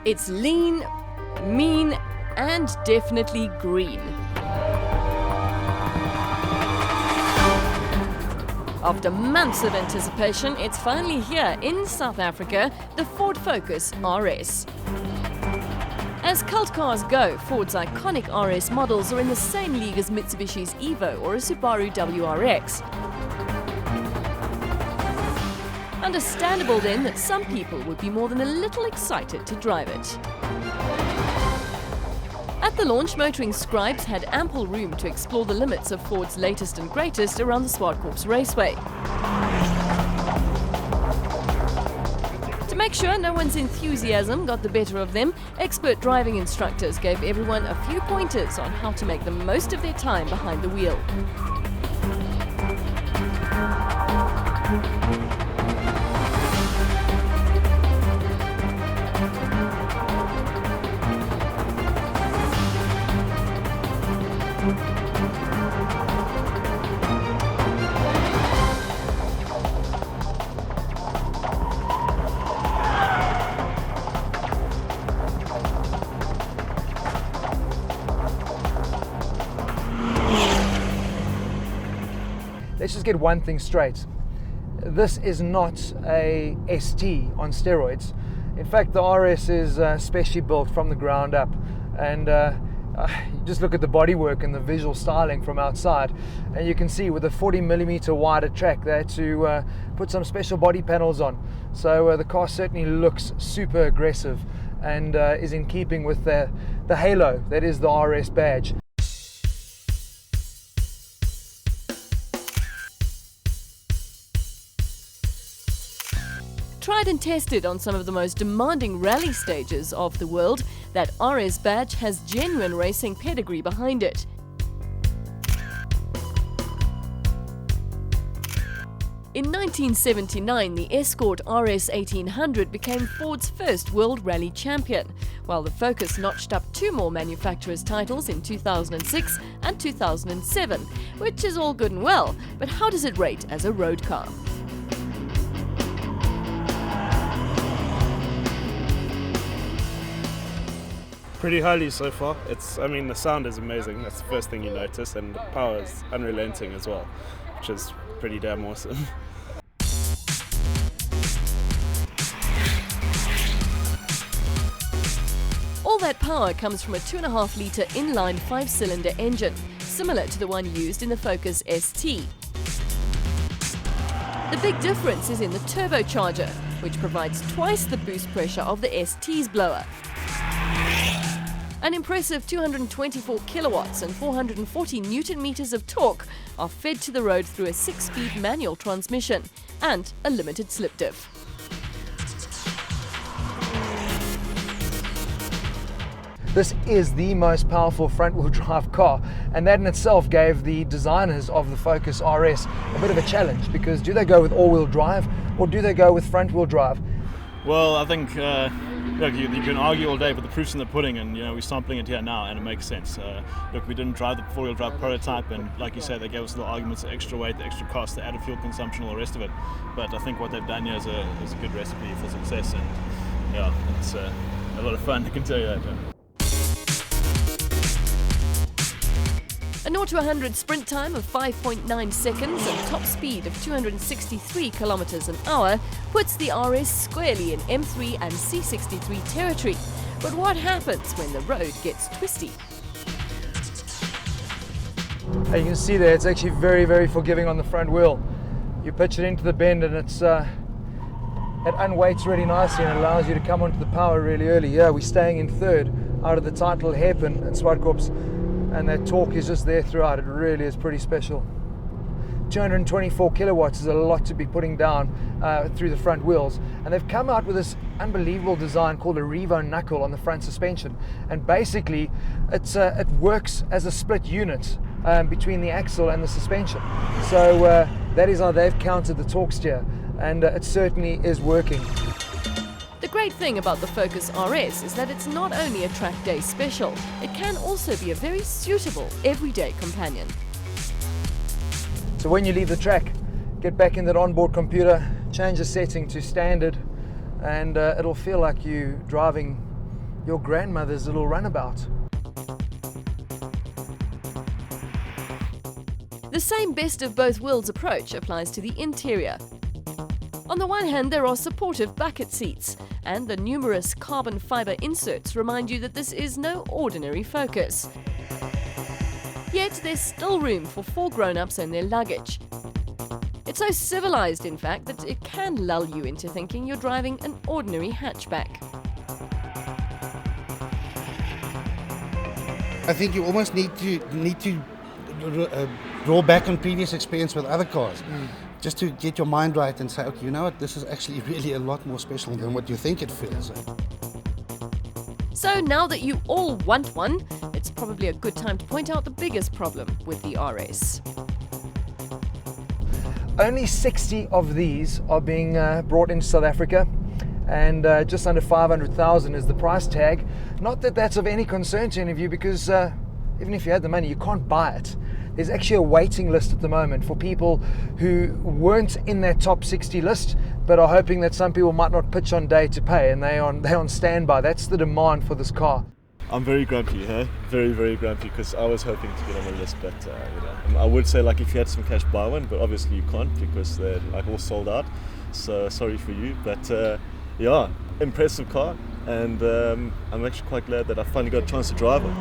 It's lean, mean, and definitely green. After months of anticipation, it's finally here in South Africa, the Ford Focus RS. As cult cars go, Ford's iconic RS models are in the same league as Mitsubishi's Evo or a Subaru WRX. Understandable then that some people would be more than a little excited to drive it. At the launch, motoring scribes had ample room to explore the limits of Ford's latest and greatest around the Zwartkops Raceway. To make sure no one's enthusiasm got the better of them, expert driving instructors gave everyone a few pointers on how to make the most of their time behind the wheel. Let's just get one thing straight. This is not a ST on steroids. In fact, the RS is specially built from the ground up. And you just look at the bodywork and the visual styling from outside, and you can see with a 40mm wider track they had to put some special body panels on. So the car certainly looks super aggressive and is in keeping with the halo that is the RS badge. Tried and tested on some of the most demanding rally stages of the world, that RS badge has genuine racing pedigree behind it. In 1979, the Escort RS 1800 became Ford's first World Rally champion, while the Focus notched up 2 more manufacturers' titles in 2006 and 2007, which is all good and well, but how does it rate as a road car? Pretty highly so far. The sound is amazing. That's the first thing you notice, and the power is unrelenting as well, which is pretty damn awesome. All that power comes from a 2.5-litre inline 5-cylinder engine, similar to the one used in the Focus ST. The big difference is in the turbocharger, which provides twice the boost pressure of the ST's blower. An impressive 224 kilowatts and 440 newton meters of torque are fed to the road through a 6-speed manual transmission and a limited slip diff. This is the most powerful front-wheel drive car, and that in itself gave the designers of the Focus RS a bit of a challenge, because do they go with all-wheel drive or do they go with front-wheel drive? Well, I think look, you can argue all day, but the proof's in the pudding, and we're sampling it here now, and it makes sense. Look, we didn't drive the four-wheel drive prototype, and like you said, they gave us the arguments, the extra weight, the extra cost, the added fuel consumption, all the rest of it. But I think what they've done here is a good recipe for success, and it's a lot of fun, I can tell you that. A 0 to 100 sprint time of 5.9 seconds and top speed of 263 kilometers an hour puts the RS squarely in M3 and C63 territory. But what happens when the road gets twisty? You can see there, it's actually very, very forgiving on the front wheel. You pitch it into the bend and it unweights really nicely and allows you to come onto the power really early. Yeah, we're staying in third out of the title hairpin at Zwartkops. And that torque is just there throughout. It really is pretty special. 224 kilowatts is a lot to be putting down through the front wheels, and they've come out with this unbelievable design called a Revo knuckle on the front suspension, and basically it works as a split unit between the axle and the suspension. So that is how they've counted the torque steer, and it certainly is working. The great thing about the Focus RS is that it's not only a track day special, it can also be a very suitable everyday companion. So when you leave the track, get back in that onboard computer, change the setting to standard, and it'll feel like you driving your grandmother's little runabout. The same best of both worlds approach applies to the interior. On the one hand, there are supportive bucket seats, and the numerous carbon fibre inserts remind you that this is no ordinary Focus. Yet there's still room for 4 grown-ups and their luggage. It's so civilised, in fact, that it can lull you into thinking you're driving an ordinary hatchback. I think you almost need to draw back on previous experience with other cars, just to get your mind right and say, okay, you know what, this is actually really a lot more special than what you think it feels. So now that you all want one, it's probably a good time to point out the biggest problem with the RS. Only 60 of these are being brought into South Africa, and just under 500,000 is the price tag. Not that that's of any concern to any of you, because even if you had the money, you can't buy it. There's actually a waiting list at the moment for people who weren't in that top 60 list, but are hoping that some people might not pitch on day to pay, and they're on standby. That's the demand for this car. I'm very grumpy, very, very grumpy, because I was hoping to get on the list, but I would say, like, if you had some cash, buy one, but obviously you can't because they're like all sold out. So sorry for you, but yeah, impressive car, and I'm actually quite glad that I finally got a chance to drive it.